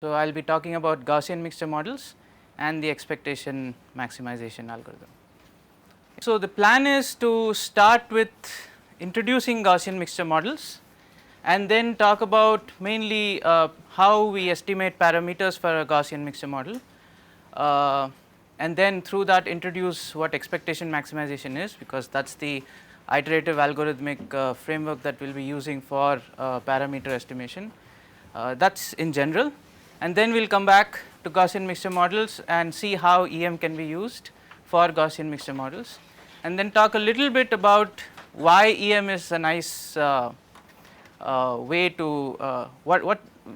So, I will be talking about Gaussian mixture models and the expectation maximization algorithm. So, the plan is to start with introducing Gaussian mixture models and then talk about mainly how we estimate parameters for a Gaussian mixture model, and then through that introduce what expectation maximization is, because that is the iterative algorithmic framework that we will be using for parameter estimation. That is in general, and then we will come back to Gaussian mixture models and see how EM can be used for Gaussian mixture models, and then talk a little bit about why EM is a nice way to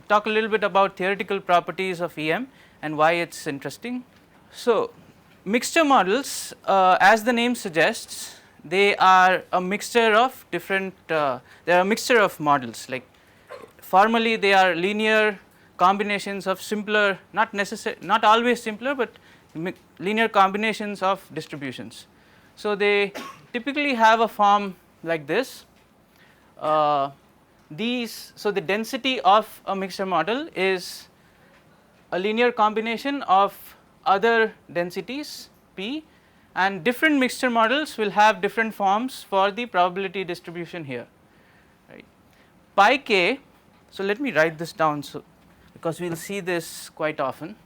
talk a little bit about theoretical properties of EM and why it is interesting. So, mixture models, as the name suggests, they are a mixture of different they are a mixture of models. Like formally they are linear combinations of simpler, not always simpler, but linear combinations of distributions. So, they typically have a form like this. So the density of a mixture model is a linear combination of other densities P, and different mixture models will have different forms for the probability distribution here, right. Pi k, so let me write this down, so because we will see this quite often.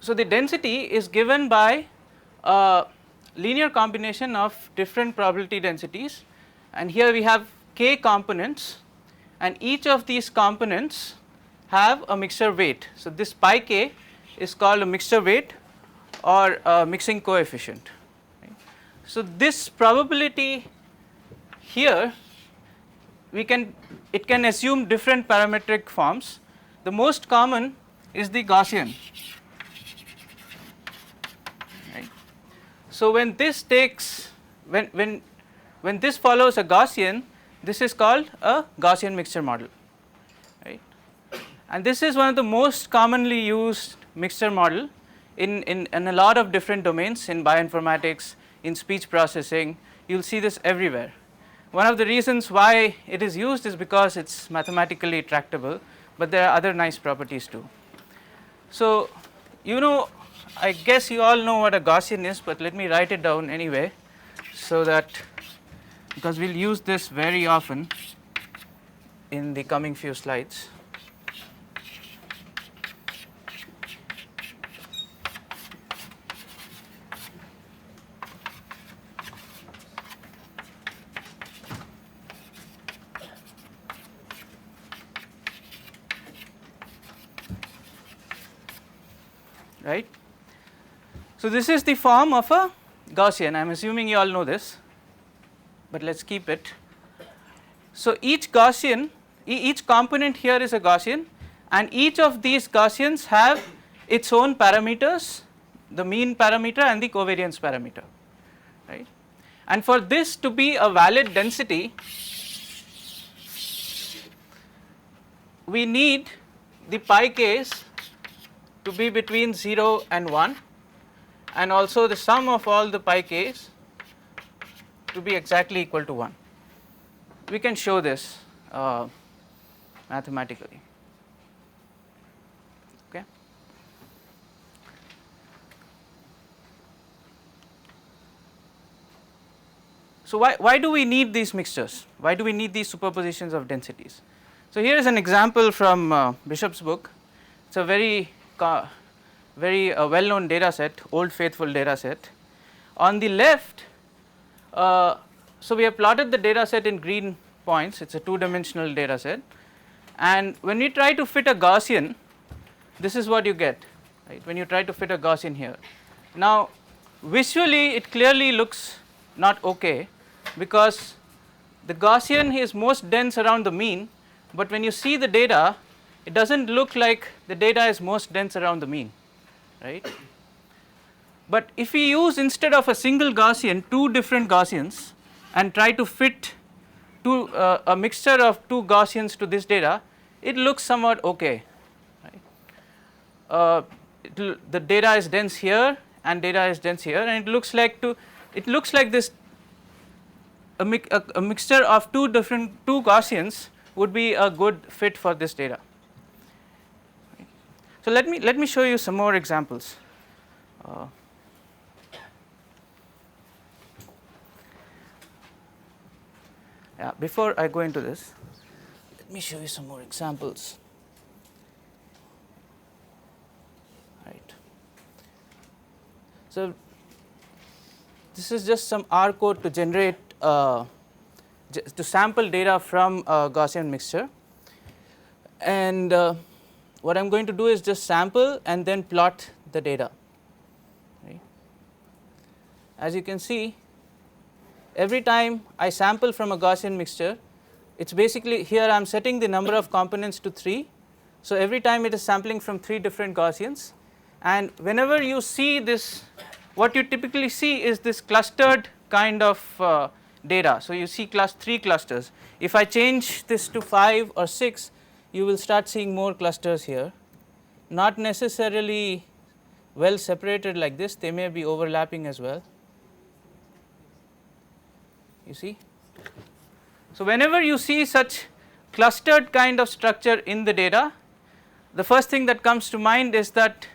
So, the density is given by a linear combination of different probability densities, and here we have k components, and each of these components have a mixture weight. So, this pi k is called a mixture weight or a mixing coefficient, right. So, this probability here it can assume different parametric forms. The most common is the Gaussian. So, when this takes when this follows a Gaussian, this is called a Gaussian mixture model, right, and this is one of the most commonly used mixture model in a lot of different domains, in bioinformatics, in speech processing. You will see this everywhere. One of the reasons why it is used is because it is mathematically tractable, but there are other nice properties too. So, I guess you all know what a Gaussian is, but let me write it down anyway, so that, because we will use this very often in the coming few slides. Right. So, this is the form of a Gaussian. I am assuming you all know this, but let us keep it. So, each Gaussian, each component here is a Gaussian, and each of these Gaussians have its own parameters, the mean parameter and the covariance parameter, right. And for this to be a valid density, we need the pi k's to be between 0 and 1, and also the sum of all the pi k's to be exactly equal to 1. We can show this mathematically. Okay. So, why do we need these mixtures? Why do we need these superpositions of densities? So, here is an example from Bishop's book. It is a very well known data set, old faithful data set. On the left, so we have plotted the data set in green points, it is a 2-dimensional data set, and when we try to fit a Gaussian, this is what you get, right, when you try to fit a Gaussian here. Now, visually it clearly looks not okay, because the Gaussian is most dense around the mean, but when you see the data, it does not look like the data is most dense around the mean, right. But if we use, instead of a single Gaussian, 2 different Gaussians and try to fit a mixture of 2 Gaussians to this data, it looks somewhat okay, the data is dense here and data is dense here, and it looks like this a mixture of two Gaussians would be a good fit for this data. So let me show you some more examples. Yeah, before I go into this, let me show you some more examples. Right. So this is just some R code to generate to sample data from a Gaussian mixture, and what I am going to do is just sample and then plot the data. Right. As you can see, every time I sample from a Gaussian mixture, it's basically here I am setting the number of components to 3. So every time it is sampling from 3 different Gaussians, and whenever you see this, what you typically see is this clustered kind of data. So you see 3 clusters. If I change this to 5 or 6, you will start seeing more clusters here, not necessarily well separated like this, they may be overlapping as well. You see. So whenever you see such clustered kind of structure in the data, the first thing that comes to mind is that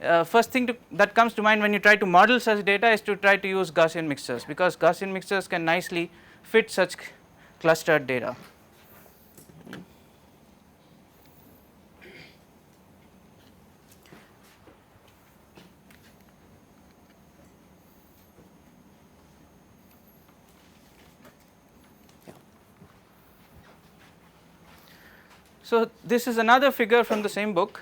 that comes to mind when you try to model such data is to try to use Gaussian mixtures, because Gaussian mixtures can nicely fit such clustered data. So this is another figure from the same book,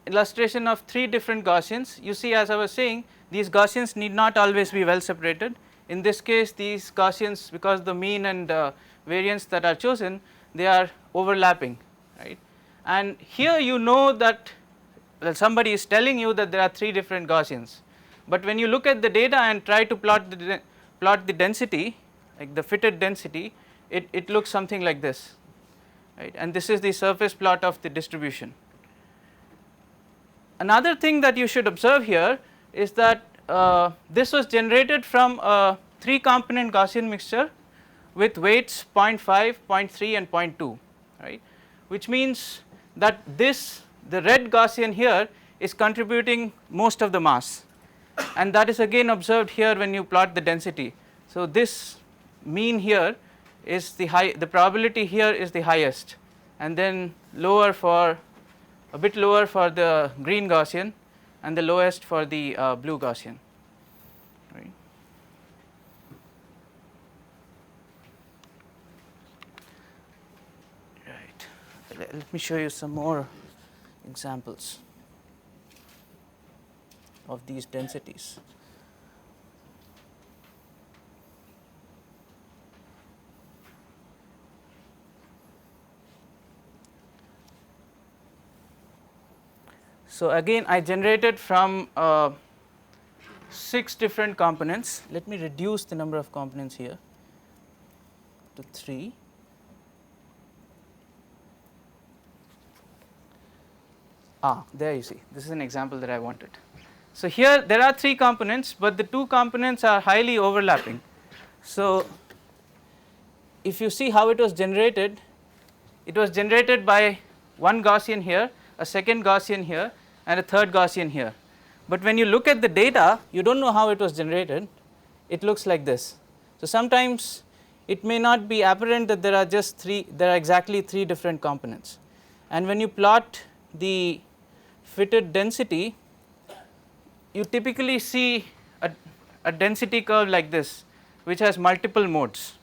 illustration of 3 different Gaussians. You see, as I was saying, these Gaussians need not always be well separated. In this case, these Gaussians, because the mean and variance that are chosen, they are overlapping, right. And here you know that somebody is telling you that there are 3 different Gaussians, but when you look at the data and try to plot the density, like the fitted density, it looks something like this, right, and this is the surface plot of the distribution. Another thing that you should observe here is that this was generated from a 3 component Gaussian mixture with weights 0.5, 0.3 and 0.2, right, which means that the red Gaussian here is contributing most of the mass, and that is again observed here when you plot the density. So this mean here is the probability here is the highest, and then a bit lower for the green Gaussian and the lowest for the blue Gaussian, right. Right. Let me show you some more examples of these densities. So again, I generated from 6 different components. Let me reduce the number of components here to 3. There you see, this is an example that I wanted. So here there are 3 components, but the 2 components are highly overlapping. So if you see how it was generated by one Gaussian here, a second Gaussian here, and a third Gaussian here. But when you look at the data, you don't know how it was generated. It looks like this. So sometimes it may not be apparent that there are exactly 3 different components. And when you plot the fitted density, you typically see a density curve like this, which has multiple modes,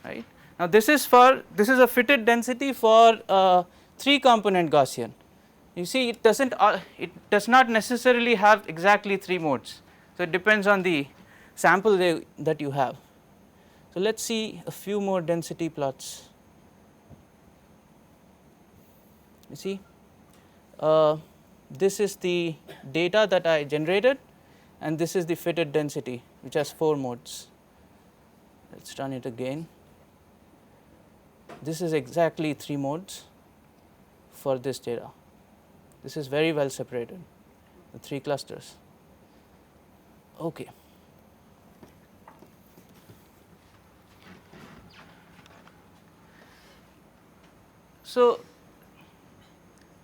right. Now this is a fitted density for 3 component Gaussian. You see, it does not necessarily have exactly 3 modes. So it depends on the sample that you have. So let us see a few more density plots. You see, this is the data that I generated, and this is the fitted density, which has 4 modes. Let us run it again. This is exactly 3 modes for this data. This is very well separated, the 3 clusters. Okay. So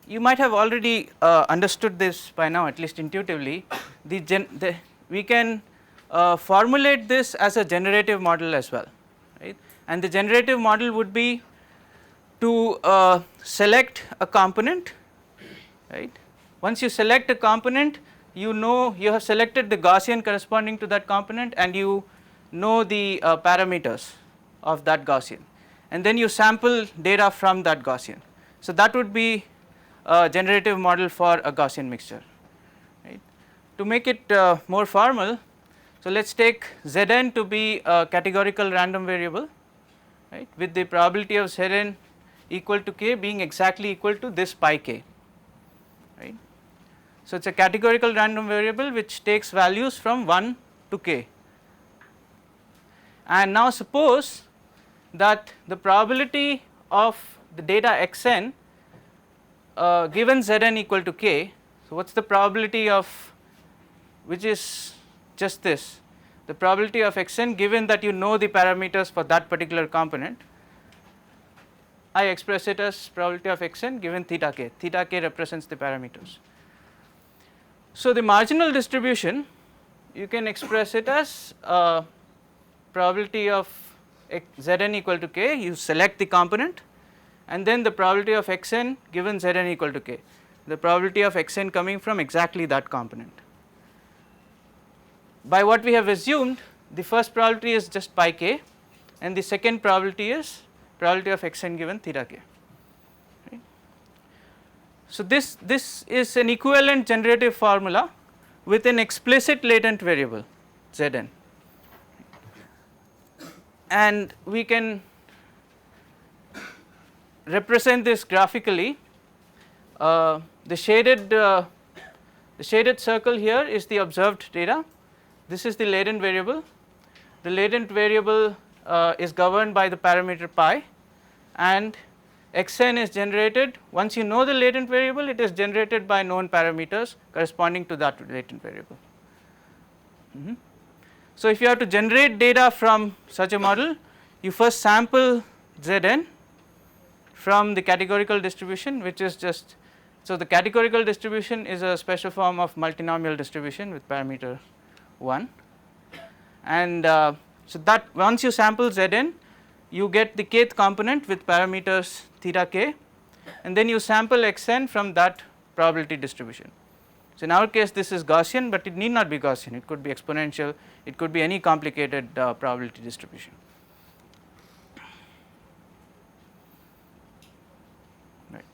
you might have already understood this by now, at least intuitively. We can formulate this as a generative model as well, right? And the generative model would be to select a component, right? Once you select a component, you know you have selected the Gaussian corresponding to that component, and you know the parameters of that Gaussian, and then you sample data from that Gaussian. So that would be a generative model for a Gaussian mixture, right? To make it more formal, so let's take Zn to be a categorical random variable, right, with the probability of Zn equal to k being exactly equal to this pi k, right. So it's a categorical random variable which takes values from 1 to k. And now suppose that the probability of the data xn given Zn equal to k, so what's the probability of, which is just this, the probability of xn given that you know the parameters for that particular component. I express it as probability of xn given theta k represents the parameters. So the marginal distribution, you can express it as probability of Zn equal to k, you select the component, and then the probability of xn given Zn equal to k, the probability of xn coming from exactly that component. By what we have assumed, the first probability is just pi k, and the second probability is probability of xn given theta k. Right. So this is an equivalent generative formula with an explicit latent variable Zn, and we can represent this graphically. The shaded circle here is the observed data. This is the latent variable. The latent variable is governed by the parameter pi, and xn is generated, once you know the latent variable, it is generated by known parameters corresponding to that latent variable. So if you have to generate data from such a model, you first sample Zn from the categorical distribution, which is just, so the categorical distribution is a special form of multinomial distribution with parameter 1, and so that once you sample Zn, you get the kth component with parameters theta k, and then you sample xn from that probability distribution. So in our case this is Gaussian, but it need not be Gaussian, it could be exponential, it could be any complicated probability distribution. Right.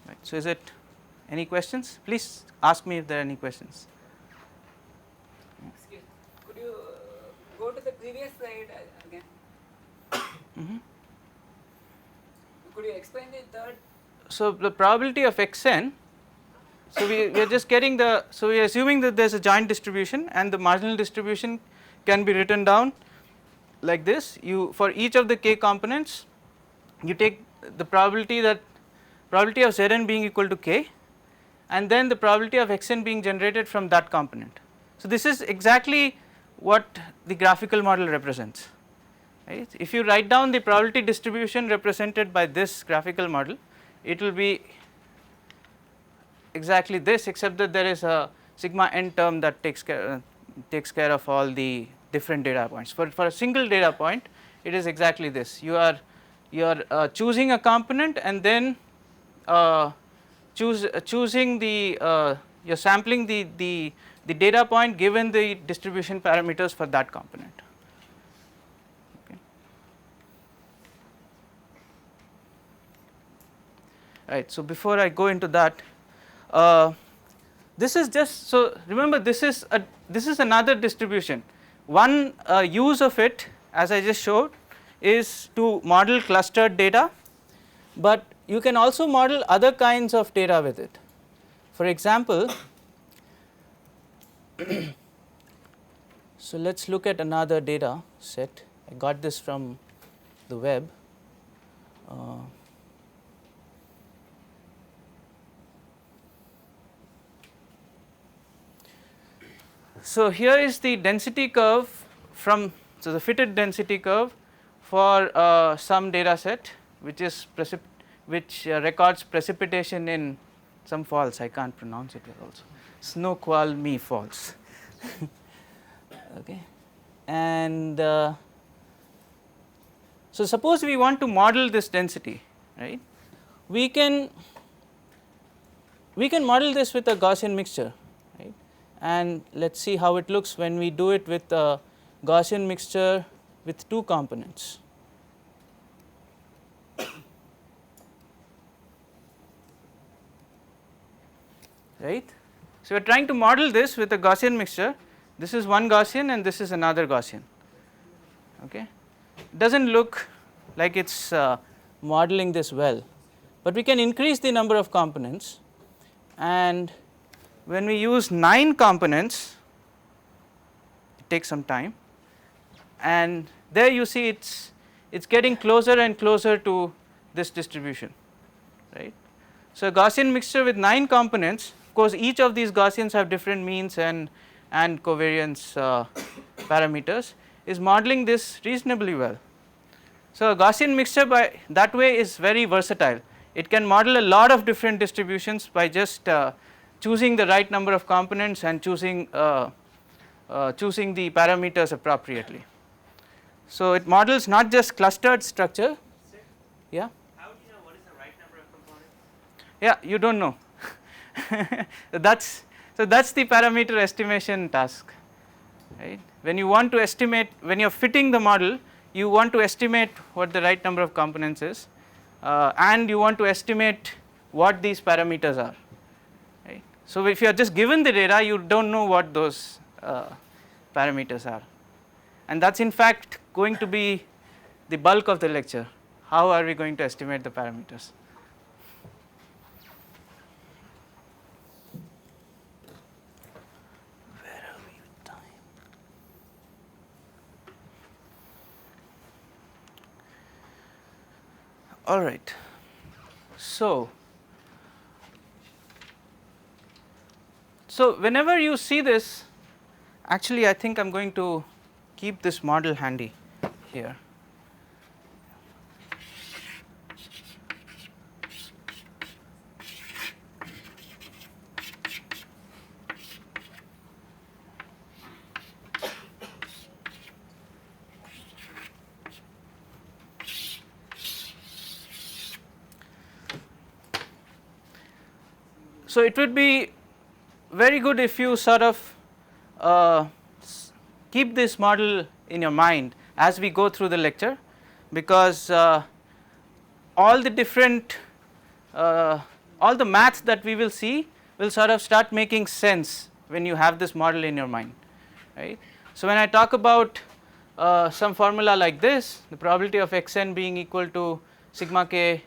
Right. So is it any questions? Please ask me if there are any questions. Excuse, could you go to the previous slide again? Could you explain the third? So the probability of xn, so we are just getting the, so we are assuming that there is a joint distribution, and the marginal distribution can be written down like this. You, for each of the k components, you take the probability of Zn being equal to k, and then the probability of xn being generated from that component. So this is exactly what the graphical model represents, right. If you write down the probability distribution represented by this graphical model, it will be exactly this, except that there is a sigma n term that takes care of all the different data points. For a single data point, it is exactly this. You are choosing a component, and then choosing the you're sampling the data point given the distribution parameters for that component. Okay. Right. So before I go into that, this is just, so remember this is another distribution. One use of it, as I just showed, is to model clustered data, but you can also model other kinds of data with it. For example, so let's look at another data set. I got this from the web. Uh, so here is the density curve from, so the fitted density curve for some data set which is records precipitation in some falls, I can't pronounce it well also, Snoqualmie Falls. Okay. And so suppose we want to model this density, right, we can model this with a Gaussian mixture, right, and let us see how it looks when we do it with a Gaussian mixture with two components. Right. So, we are trying to model this with a Gaussian mixture. This is one Gaussian and this is another Gaussian. Okay. It does not look like it is modeling this well, but we can increase the number of components, and when we use 9 components, it takes some time, and there you see it is getting closer and closer to this distribution, right. So, a Gaussian mixture with 9 components, of course each of these Gaussians have different means and covariance parameters, is modeling this reasonably well. So, a Gaussian mixture by that way is very versatile. It can model a lot of different distributions by just choosing the right number of components and choosing the parameters appropriately. So, it models not just clustered structure. Yeah. How do you know what is the right number of components? Yeah, you do not know. That's the parameter estimation task, right. When you want to estimate, when you are fitting the model, you want to estimate what the right number of components is, and you want to estimate what these parameters are, right. So, if you are just given the data, you do not know what those parameters are, and that is in fact going to be the bulk of the lecture. How are we going to estimate the parameters? Where are we with time? All right. So whenever you see this, actually I think I am going to keep this model handy here. So, it would be very good if you sort of keep this model in your mind as we go through the lecture, because all the different all the maths that we will see will sort of start making sense when you have this model in your mind, right. So, when I talk about some formula like this, the probability of xn being equal to sigma k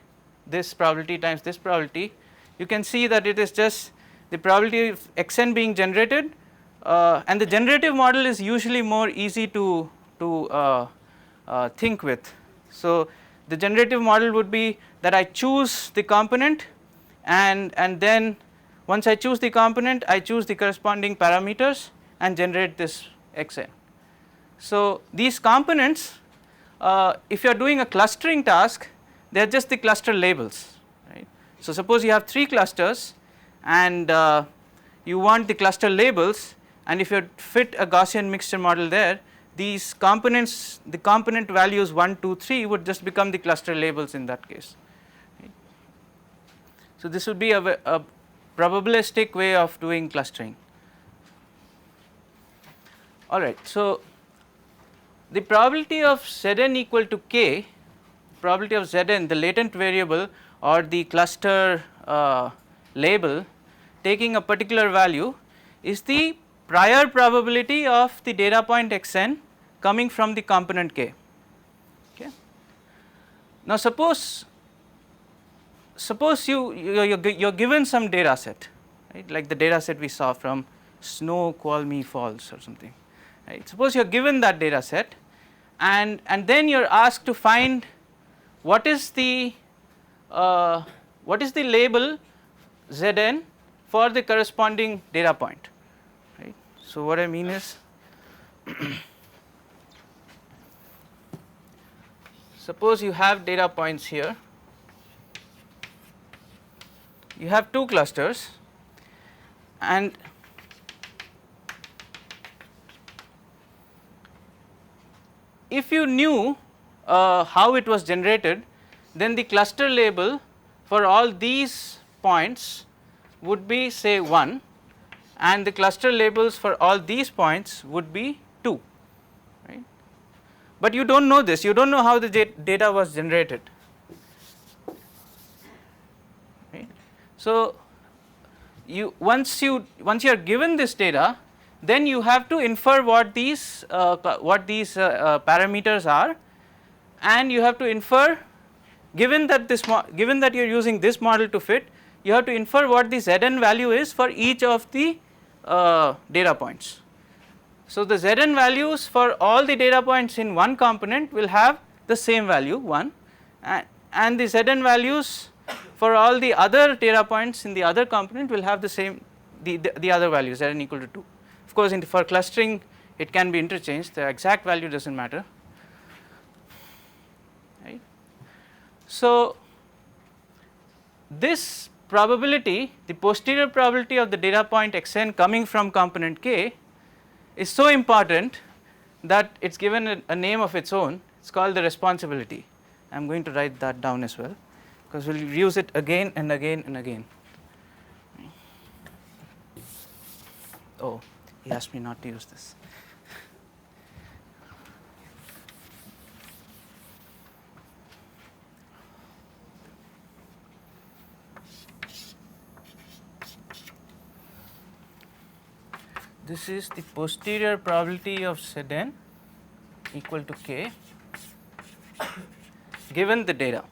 this probability times this probability, you can see that it is just the probability of xn being generated, and the generative model is usually more easy to think with. So, the generative model would be that I choose the component, and then once I choose the component, I choose the corresponding parameters and generate this xn. So, these components, if you are doing a clustering task, they are just the cluster labels, right. So, suppose you have 3 clusters and you want the cluster labels, and if you fit a Gaussian mixture model there, these components, the component values 1, 2, 3 would just become the cluster labels in that case, right. So, this would be a probabilistic way of doing clustering. All right. So, the probability of Zn equal to k, probability of Zn, the latent variable or the cluster label taking a particular value, is the prior probability of the data point xn coming from the component k. Okay. Now, suppose you're given some data set, right, like the data set we saw from Snoqualmie Falls or something, right. Suppose you're given that data set, and then you're asked to find what is the label Zn for the corresponding data point, right. So what I mean is suppose you have data points here, you have two clusters, and if you knew how it was generated, then the cluster label for all these points would be say 1, and the cluster labels for all these points would be 2, right. But you do not know this, you do not know how the data was generated, right. So once you are given this data, then you have to infer what these parameters are, and you have to infer, given that you are using this model to fit, you have to infer what the Zn value is for each of the data points. So the Zn values for all the data points in one component will have the same value 1, and the Zn values for all the other data points in the other component will have the same the other values Zn equal to 2. Of course, for clustering it can be interchanged, the exact value does not matter, right. So this probability, the posterior probability of the data point xn coming from component k, is so important that it is given a name of its own, it is called the responsibility. I am going to write that down as well, because we will use it again and again and again. Oh, he asked me not to use this. This is the posterior probability of Zn equal to k given the data,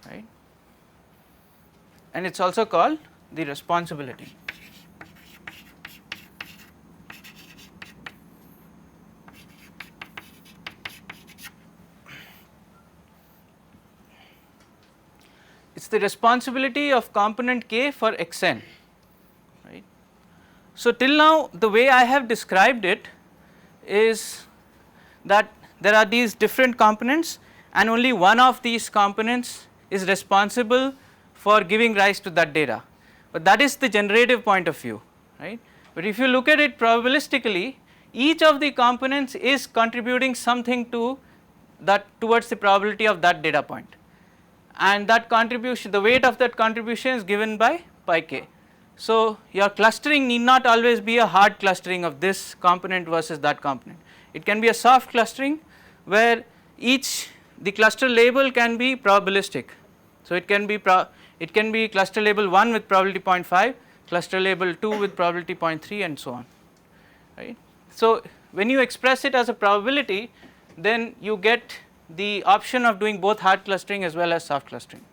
right, and it is also called the responsibility. It is the responsibility of component k for xn, right. So till now the way I have described it is that there are these different components, and only one of these components is responsible for giving rise to that data, but that is the generative point of view, right. But if you look at it probabilistically, each of the components is contributing something to that towards the probability of that data point, and that contribution, the weight of that contribution is given by pi k. So your clustering need not always be a hard clustering of this component versus that component. It can be a soft clustering where the cluster label can be probabilistic. So it can be cluster label 1 with probability 0.5, cluster label 2 with probability 0.3, and so on, right. So when you express it as a probability, then you get the option of doing both hard clustering as well as soft clustering.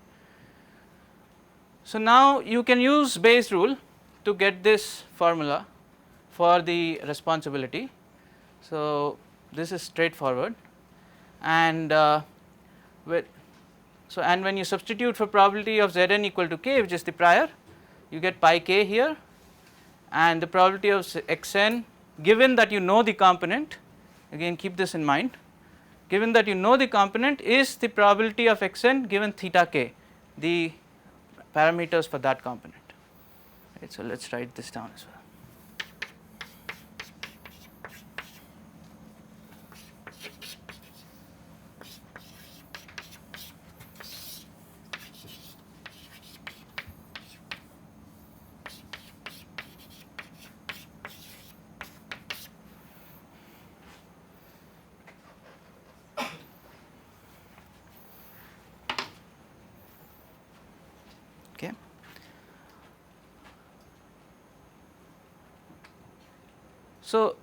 So now you can use Bayes' rule to get this formula for the responsibility. So this is straightforward, and when you substitute for probability of Zn equal to k, which is the prior, you get pi k here, and the probability of xn, given that you know the component, again keep this in mind, given that you know the component, is the probability of xn given theta k, the parameters for that component, right. So let us write this down as well. Okay. So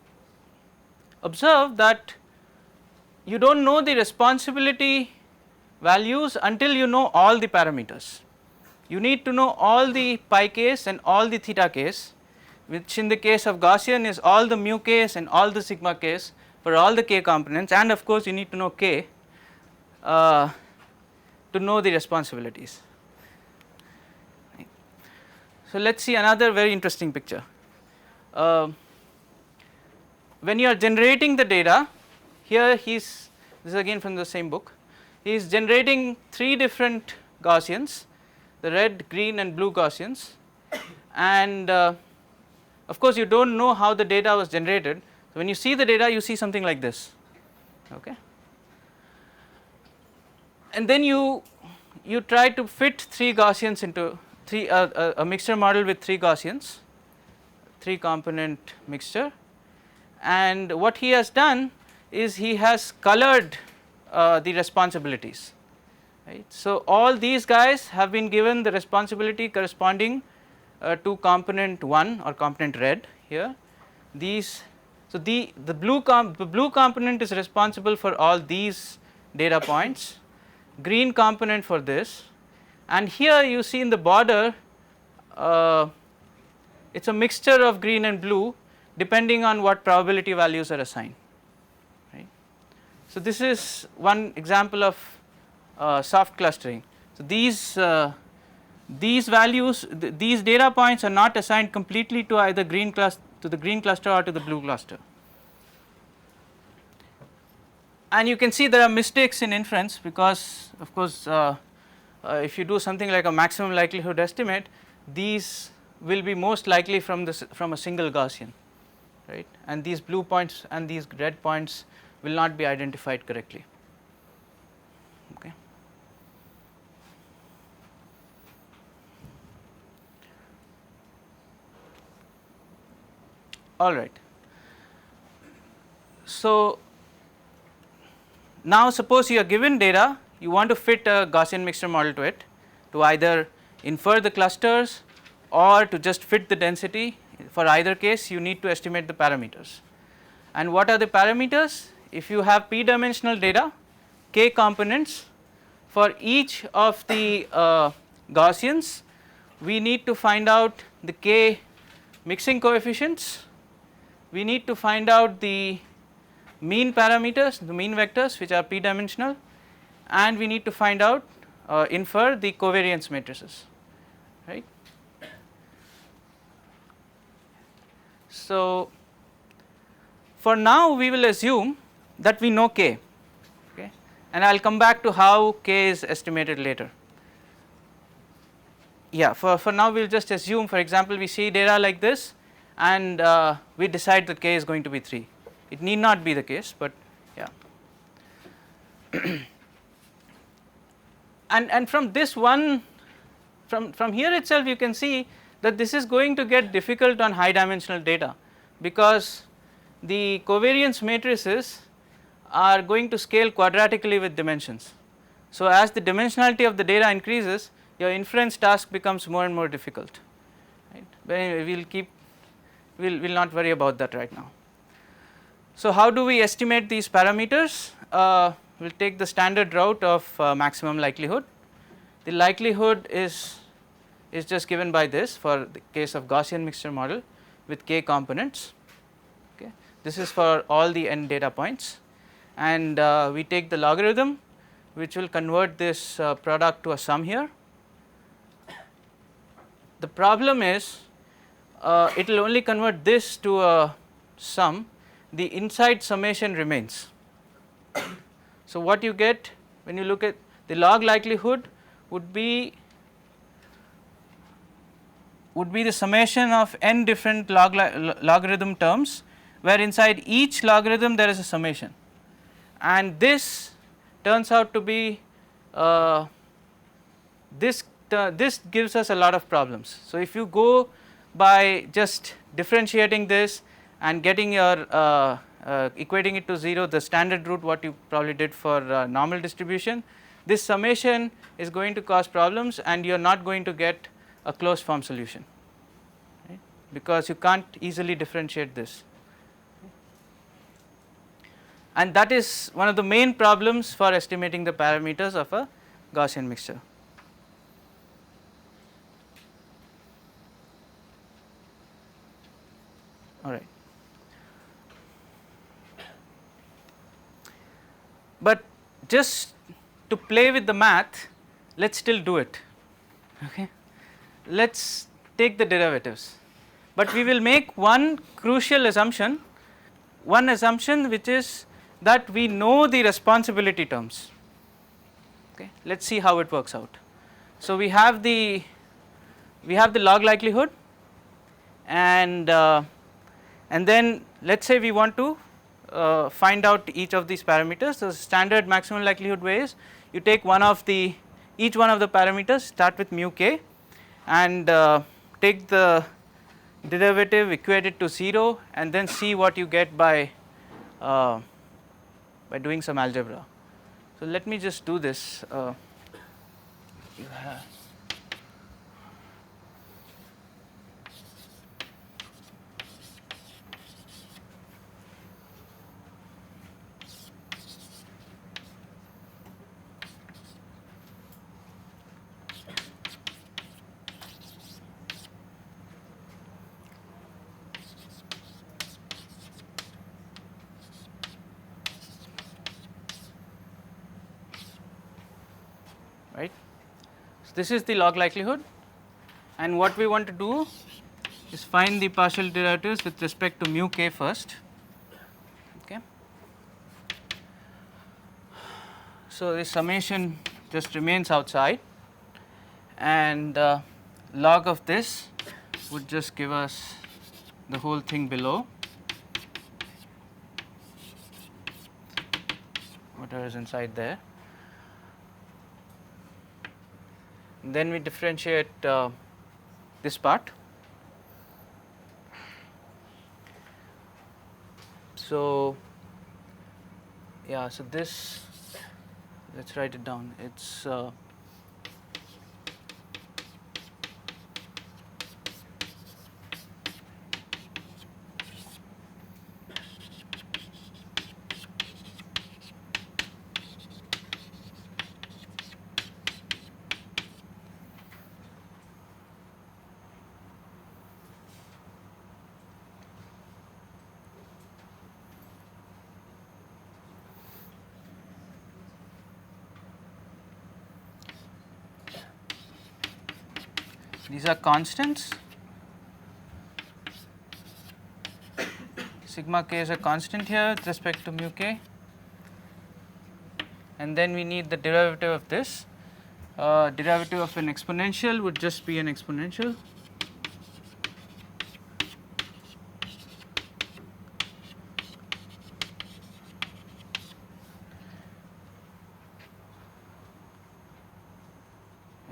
observe that you do not know the responsibility values until you know all the parameters. You need to know all the pi k's and all the theta k's, which in the case of Gaussian is all the mu k's and all the sigma k's for all the k components, and of course you need to know k. to know the responsibilities. Right. So let us see another very interesting picture. When you are generating the data, here this is again from the same book, he is generating 3 different Gaussians, the red, green and blue Gaussians, and of course you do not know how the data was generated. So when you see the data, you see something like this, okay. And then you try to fit 3 Gaussians into a mixture model with 3 Gaussians, 3 component mixture, and what he has done is he has colored the responsibilities, right. So all these guys have been given the responsibility corresponding to component 1 or component red here. These, so the blue component is responsible for all these data points, green component for this, and here you see in the border it is a mixture of green and blue depending on what probability values are assigned, right. So this is one example of soft clustering. So these values, these data points are not assigned completely to either to the green cluster or to the blue cluster. And you can see there are mistakes in inference because of course if you do something like a maximum likelihood estimate, these will be most likely from a single Gaussian, right, and these blue points and these red points will not be identified correctly, okay. All right. So now suppose you are given data, you want to fit a Gaussian mixture model to it, to either infer the clusters or to just fit the density. For either case you need to estimate the parameters. And what are the parameters? If you have p dimensional data, k components, for each of the Gaussians we need to find out the k mixing coefficients, we need to find out the mean parameters, the mean vectors which are p dimensional, and we need to find out infer the covariance matrices, right. So for now we will assume that we know k, okay, and I will come back to how k is estimated later. Yeah, for now we will just assume, for example, we see data like this and we decide that k is going to be 3. It need not be the case, but yeah. And from this one, from here itself you can see that this is going to get difficult on high dimensional data, because the covariance matrices are going to scale quadratically with dimensions. So as the dimensionality of the data increases, your inference task becomes more and more difficult, right. But anyway, we'll not worry about that right now. So how do we estimate these parameters? We will take the standard route of maximum likelihood. The likelihood is just given by this for the case of Gaussian mixture model with k components, okay. This is for all the n data points, and we take the logarithm which will convert this product to a sum here. The problem is it will only convert this to a sum, the inside summation remains. So what you get when you look at the log likelihood would be the summation of n different logarithm terms, where inside each logarithm there is a summation, and this turns out to be this gives us a lot of problems. So if you go by just differentiating this and getting your equating it to 0, the standard route what you probably did for normal distribution, this summation is going to cause problems and you are not going to get a closed form solution, right, because you can't easily differentiate this. And that is one of the main problems for estimating the parameters of a Gaussian mixture. All right. But just to play with the math, let us still do it. Okay. Let us take the derivatives, but we will make one crucial assumption, which is that we know the responsibility terms. Okay. Let us see how it works out. So, we have the log likelihood, and then let us say we want to find out each of these parameters. The standard maximum likelihood way is you take each one of the parameters, start with mu k, and take the derivative, equate it to 0, and then see what you get by doing some algebra. So, let me just do this. You have right. So, this is the log likelihood, and what we want to do is find the partial derivatives with respect to mu k first. Okay. So, the summation just remains outside, and log of this would just give us the whole thing below, whatever is inside there. Then we differentiate this part. So, yeah, so this, let us write it down. It's these are constants. Sigma k is a constant here with respect to mu k, and then we need the derivative of this. Derivative of an exponential would just be an exponential.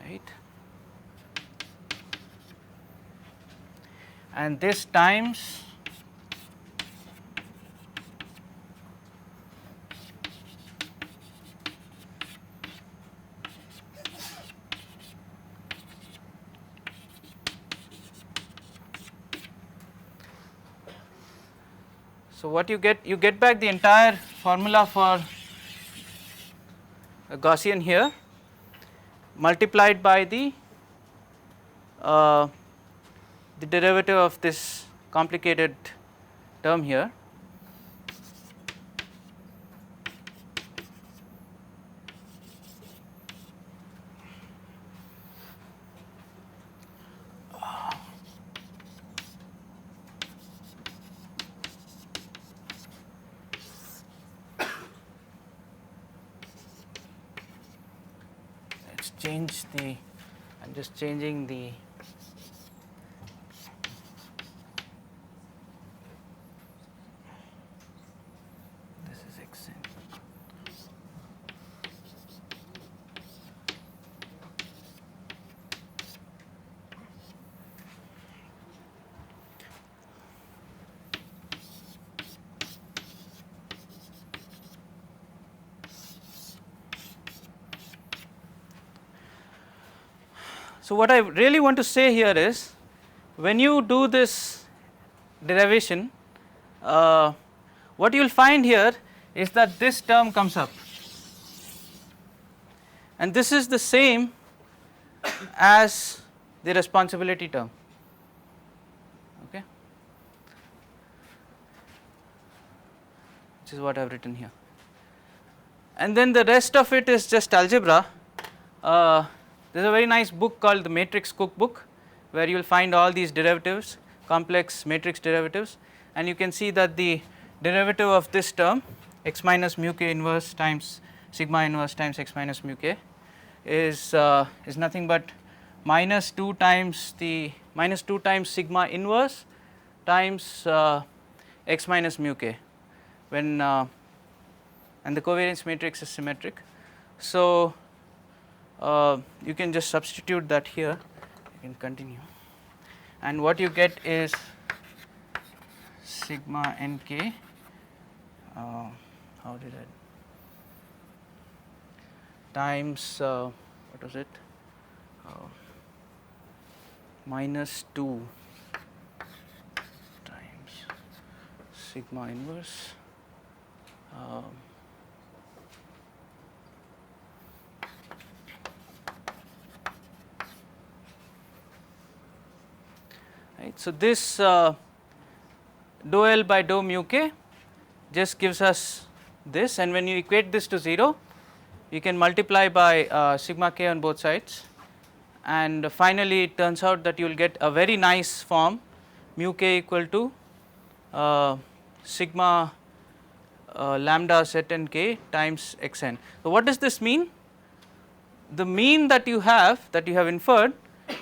Right. And this times so what you get back the entire formula for a Gaussian here, multiplied by the derivative of this complicated term here. Let's change the, I'm just changing the So, what I really want to say here is, when you do this derivation, what you will find here is that this term comes up, and this is the same as the responsibility term. Okay, which is what I have written here, and then the rest of it is just algebra. there is a very nice book called the Matrix Cookbook, where you will find all these derivatives, complex matrix derivatives, and you can see that the derivative of this term x minus mu k inverse times sigma inverse times x minus mu k is nothing but minus 2 times sigma inverse times x minus mu k when and the covariance matrix is symmetric. So you can just substitute that here, you can continue, and what you get is sigma nk, how did I, times what was it, minus 2 times sigma inverse right. So this dou L by dou mu k just gives us this, and when you equate this to 0, you can multiply by sigma k on both sides, and finally it turns out that you will get a very nice form mu k equal to sigma lambda set n k times x n. So what does this mean? The mean that you have inferred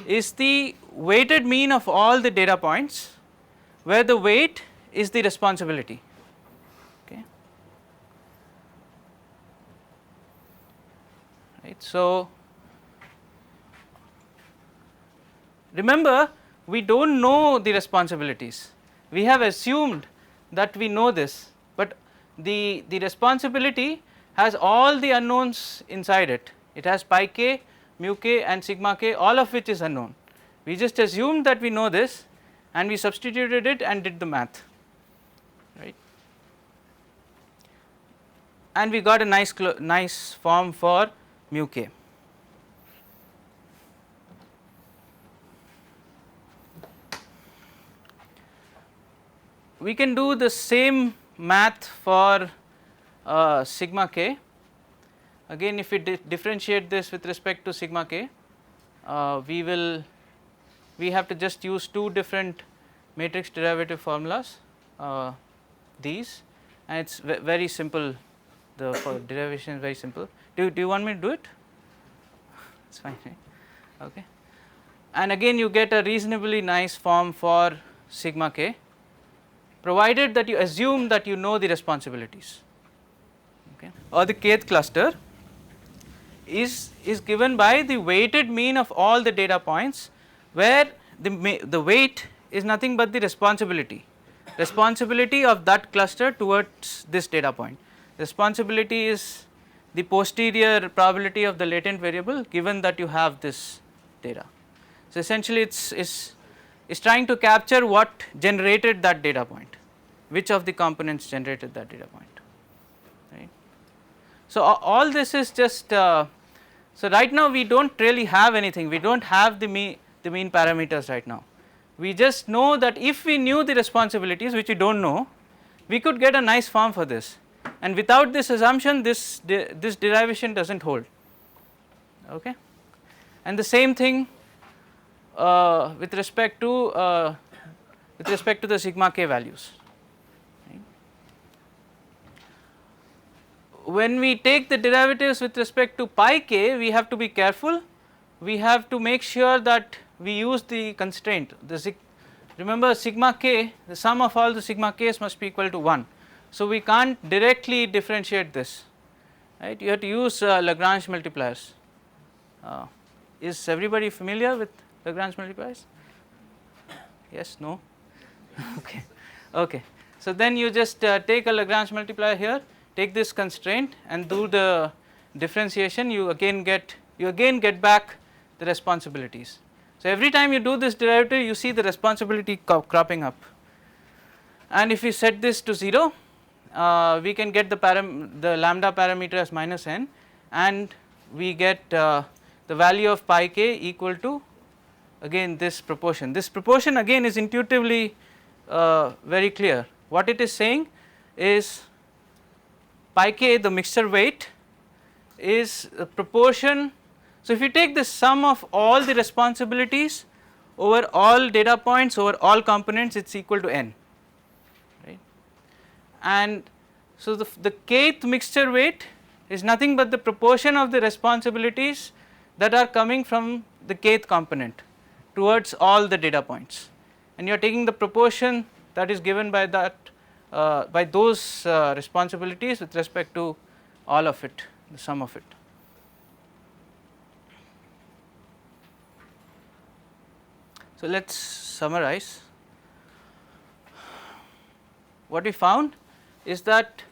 is the weighted mean of all the data points, where the weight is the responsibility. Okay. Right. So remember, we do not know the responsibilities. We have assumed that we know this, but the responsibility has all the unknowns inside it. It has pi k, mu k and sigma k, all of which is unknown. We just assumed that we know this and we substituted it and did the math, right, and we got a nice form for mu k. We can do the same math for sigma k. Again, if we differentiate this with respect to sigma k, we have to just use two different matrix derivative formulas, these, and it is very simple. The derivation is very simple. Do you want me to do it? It's fine, right? Okay. And again, you get a reasonably nice form for sigma k, provided that you assume that you know the responsibilities. Okay. Or the kth cluster is given by the weighted mean of all the data points, where the weight is nothing but the responsibility of that cluster towards this data point. Responsibility is the posterior probability of the latent variable given that you have this data. So essentially it's trying to capture what generated that data point, which of the components generated that data point, right. So all this is just so right now we do not really have anything, we do not have the mean parameters right now. We just know that if we knew the responsibilities, which we do not know, we could get a nice form for this, and without this assumption this derivation does not hold, okay. And the same thing with respect to the sigma k values. When we take the derivatives with respect to pi k, we have to be careful. We have to make sure that we use the constraint. Remember, sigma k, the sum of all the sigma k's must be equal to 1. So we can't directly differentiate this, right. You have to use Lagrange multipliers. Is everybody familiar with Lagrange multipliers? Yes, no? Okay, okay. So then you just take a Lagrange multiplier here, take this constraint and do the differentiation, you again get back the responsibilities. So every time you do this derivative, you see the responsibility cropping up, and if we set this to 0, we can get the lambda parameter as minus n, and we get the value of pi k equal to again this proportion. This proportion again is intuitively very clear. What it is saying is pi k, the mixture weight, is a proportion So if you take the sum of all the responsibilities over all data points over all components, it is equal to n, right. And so the kth mixture weight is nothing but the proportion of the responsibilities that are coming from the kth component towards all the data points, and you are taking the proportion that is given by that by those responsibilities with respect to all of it, the sum of it. So let us summarize. What we found is that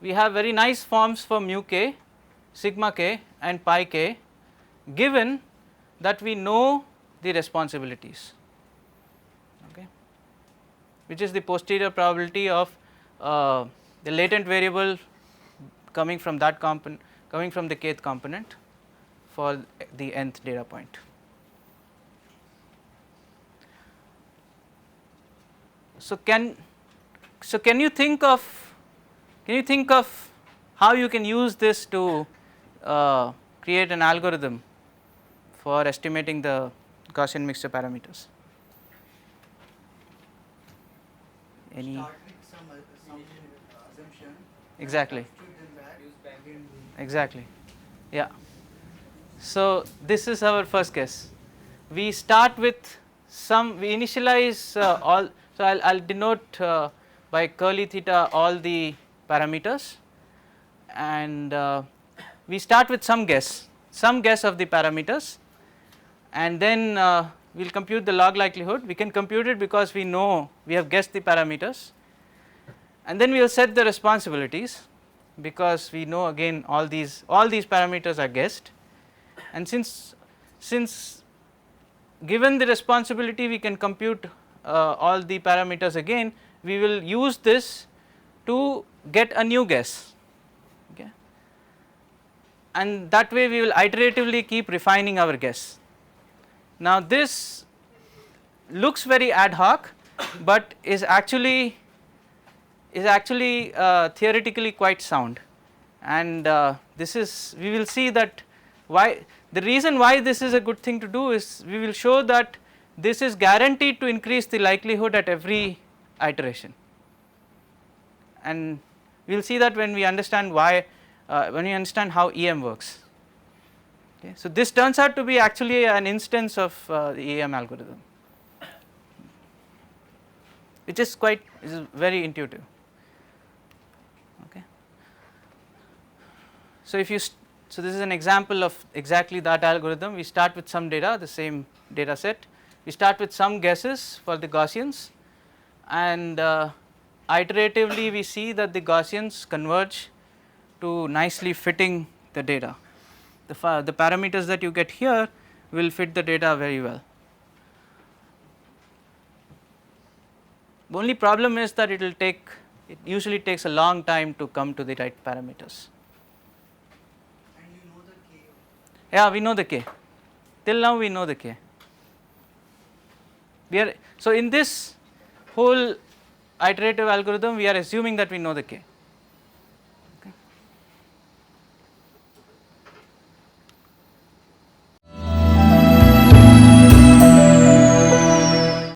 we have very nice forms for mu k, sigma k and pi k, given that we know the responsibilities, okay, which is the posterior probability of the latent variable coming from that component, coming from the kth component for the nth data point. So can you think of how you can use this to create an algorithm for estimating the Gaussian mixture parameters? Any? Start with some assumption. Exactly. Substitute them back. Again, Exactly. Yeah. So this is our first guess. We start with some. We initialize all. So I'll denote by curly theta all the parameters, and we start with some guess of the parameters, and then we will compute the log likelihood. We can compute it because we know we have guessed the parameters, and then we will set the responsibilities because we know again all these parameters are guessed, and since given the responsibility we can compute all the parameters again, we will use this to get a new guess, okay, and that way we will iteratively keep refining our guess. Now this looks very ad hoc, but is actually theoretically quite sound, and this is, we will see that why the reason why this is a good thing to do is we will show that this is guaranteed to increase the likelihood at every iteration, and we will see that when we understand why, when we understand how EM works. Okay. So this turns out to be actually an instance of the EM algorithm, which is very intuitive. Okay. So if you so this is an example of exactly that algorithm. We start with some data, the same data set. We start with some guesses for the Gaussians, and iteratively we see that the Gaussians converge to nicely fitting the data. The parameters that you get here will fit the data very well. The only problem is that it usually takes a long time to come to the right parameters. and you know the k. Yeah, we know the k. Till now we know the k. So in this whole iterative algorithm we are assuming that we know the k.